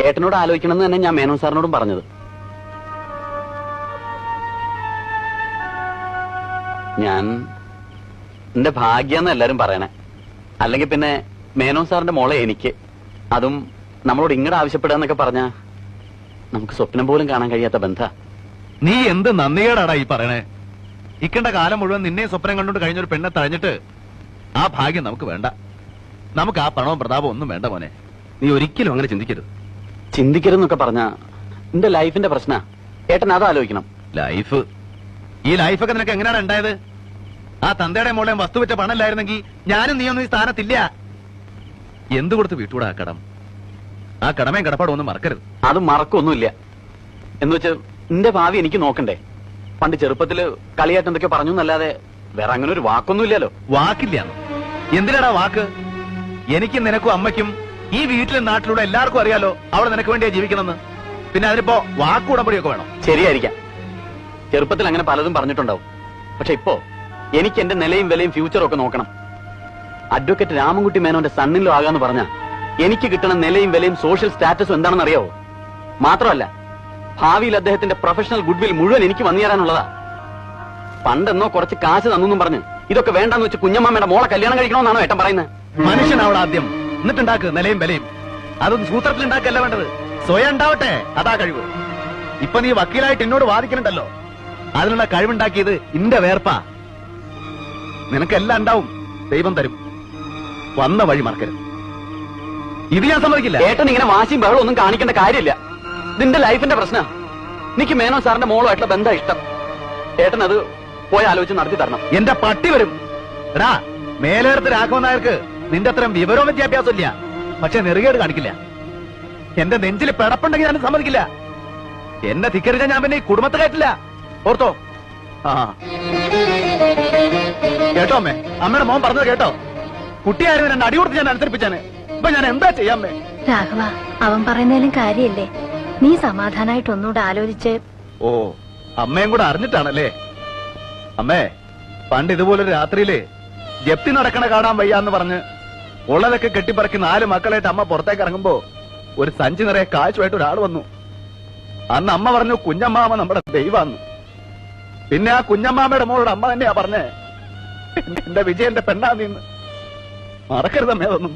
ഏട്ടനോട് ആലോചിക്കണമെന്ന് തന്നെ ഞാൻ മേനോൻ സാറിനോടും പറഞ്ഞത്. ഞാൻ എന്റെ ഭാഗ്യാന്ന് എല്ലാരും പറയണേ. അല്ലെങ്കിൽ പിന്നെ മേനോൻ സാറിന്റെ മോളെ എനിക്ക്, അതും നമ്മളോട് ഇങ്ങോട്ട് ആവശ്യപ്പെടാന്നൊക്കെ പറഞ്ഞാ നമുക്ക് സ്വപ്നം പോലും കാണാൻ കഴിയാത്ത ബന്ധ. നീ എന്ത് നന്ദികേടാടാ ഈ പറയണേ? ഇക്കണ്ട കാലം മുഴുവൻ നിന്നെ സ്വപ്നം കണ്ടോണ്ട് കഴിഞ്ഞൊരു പെണ്ണെ തഴഞ്ഞിട്ട് ആ ഭാഗ്യം നമുക്ക് വേണ്ട. നമുക്ക് ആ പണവും പ്രതാപവും ഒന്നും വേണ്ട മോനെ. നീ ഒരിക്കലും അങ്ങനെ ചിന്തിക്കരുത്. ചിന്തിക്കരുതെന്നൊക്കെ പറഞ്ഞാ എന്റെ ലൈഫിന്റെ പ്രശ്ന. ഏട്ടൻ അത് ആലോചിക്കണം. ലൈഫ്, ഈ ലൈഫൊക്കെ നിനക്ക് എങ്ങനെയാണ് ഉണ്ടായത്? ആ തന്തയുടെ മോളെയും വസ്തു വെച്ച പണമില്ലായിരുന്നെങ്കിൽ ഞാനും നീയൊന്നും ഈ സ്ഥാനത്തില്ല. എന്തു കൊടുത്ത് വീട്ടുകൂടെ ആ കടം? ആ കടമയും കടപ്പാടും ഒന്നും മറക്കരുത്. അത് മറക്കൊന്നുമില്ല. എന്ന് വെച്ച് എന്റെ ഭാവി എനിക്ക് നോക്കണ്ടേ? പണ്ട് ചെറുപ്പത്തില് കളിയായിട്ട് എന്തൊക്കെ പറഞ്ഞു എന്നല്ലാതെ വേറെ അങ്ങനെ ഒരു വാക്കൊന്നുമില്ലല്ലോ. വാക്കില്ല. എന്തിനാടാ വാക്ക്? എനിക്കും നിനക്കും അമ്മയ്ക്കും ഈ വീട്ടിലും നാട്ടിലൂടെ എല്ലാവർക്കും അറിയാലോ അവിടെ നിനക്ക് വേണ്ടിയാ ജീവിക്കണമെന്ന്. പിന്നെ അതിനിപ്പോ വാക്കുടമ്പടിയൊക്കെ വേണം. ശരിയായിരിക്കാം, ചെറുപ്പത്തിൽ അങ്ങനെ പലതും പറഞ്ഞിട്ടുണ്ടാവും. പക്ഷെ ഇപ്പോ എനിക്ക് എന്റെ നിലയും വിലയും ഫ്യൂച്ചറും ഒക്കെ നോക്കണം. അഡ്വക്കേറ്റ് രാമൻകുട്ടി മേനോന്റെ സണ്ണിലോ ആകാന്ന് പറഞ്ഞാ എനിക്ക് കിട്ടുന്ന നിലയും വിലയും സോഷ്യൽ സ്റ്റാറ്റസും എന്താണെന്ന് അറിയാവോ? മാത്രമല്ല ഭാവിയിൽ അദ്ദേഹത്തിന്റെ പ്രൊഫഷണൽ ഗുഡ്വിൽ മുഴുവൻ എനിക്ക് വന്നു തരാനുള്ളതാ. പണ്ടെന്നോ കുറച്ച് കാശ് തന്നെന്നും പറഞ്ഞ് ഇതൊക്കെ വേണ്ടെന്ന് വെച്ച് കുഞ്ഞമ്മയുടെ മോളെ കല്യാണം കഴിക്കണമെന്നാണോ ഏട്ടൻ പറയുന്നത്? മനുഷ്യനാവണം ആദ്യം, എന്നിട്ടുണ്ടാക്ക് നിലയും വിലയും. അതൊന്നും സൂത്രത്തിൽ ഉണ്ടാക്കല്ല വേണ്ടത്, സ്വയം ഉണ്ടാവട്ടെ. അതാ കഴിവ്. ഇപ്പൊ നീ വക്കീലായിട്ട് എന്നോട് വാദിക്കണുണ്ടല്ലോ, അതിനുള്ള കഴിവുണ്ടാക്കിയത് ഇന്റെ വേർപ്പാ. നിനക്കെല്ലാം ഉണ്ടാവും, ദൈവം തരും. വന്ന വഴി മറക്കരുത്. ഇത് ഞാൻ സമ്മതിക്കില്ല. ഏട്ടൻ ഇങ്ങനെ വാശിയും ബഹളം ഒന്നും കാണിക്കേണ്ട കാര്യമില്ല. ഇതിന്റെ ലൈഫിന്റെ പ്രശ്നം. എനിക്ക് മേനോൻ സാറിന്റെ മോളുമായിട്ടുള്ള ബന്ധം ഇഷ്ടം. ഏട്ടൻ അത് പോയി ആലോചിച്ച് നടത്തി തരണം. എന്റെ പട്ടി വരും. എടാ, മേലേടത്ത് രാഘവൻ നായർക്ക് നിന്റെ അത്രയും വിവരവും വിദ്യാഭ്യാസം ഇല്ല, പക്ഷെ നെറുകേട് കാണിക്കില്ല. എന്റെ നെഞ്ചിൽ പിടപ്പുണ്ടെങ്കിൽ ഞാൻ സമ്മതിക്കില്ല. എന്നെ ധിക്കരിച്ചാൽ ഞാൻ പിന്നെ ഈ കുടുംബത്തെ കയറ്റില്ല, ഓർത്തോ? ആ കേട്ടോ അമ്മേ, അമ്മയുടെ മോൻ പറഞ്ഞത് കേട്ടോ? കുട്ടിയായിരുന്നു രണ്ട് അടി കൊടുത്ത് ഞാൻ അനുസരിപ്പിച്ചാന്. ഇപ്പൊ ഞാൻ എന്താ ചെയ്യാമ്മേ? രാഘവ, അവൻ പറയുന്നതിലും കാര്യല്ലേ? നീ സമാധാനായിട്ട് ഒന്നുകൂടെ ആലോചിച്ച്. ഓ, അമ്മയും കൂടെ അറിഞ്ഞിട്ടാണല്ലേ? അമ്മേ, പണ്ട് ഇതുപോലൊരു രാത്രിയില് ജപ്തി നടക്കണ കാണാൻ വയ്യാന്ന് പറഞ്ഞ് ഉള്ളതൊക്കെ കെട്ടിപ്പറക്കി 4 മക്കളായിട്ട് അമ്മ പുറത്തേക്ക് ഇറങ്ങുമ്പോ ഒരു സഞ്ചി നിറയെ കാശുമായിട്ട് ഒരാൾ വന്നു. അന്ന് അമ്മ പറഞ്ഞു കുഞ്ഞമ്മാമ നമ്മുടെ ദൈവാന്ന്. പിന്നെ ആ കുഞ്ഞമ്മാമയുടെ മോളോട് അമ്മ തന്നെയാ പറഞ്ഞേ, എന്റെ വിജയന്റെ പെണ്ണാ നീന്ന്. മറക്കരുതമ്മേ അതൊന്നും.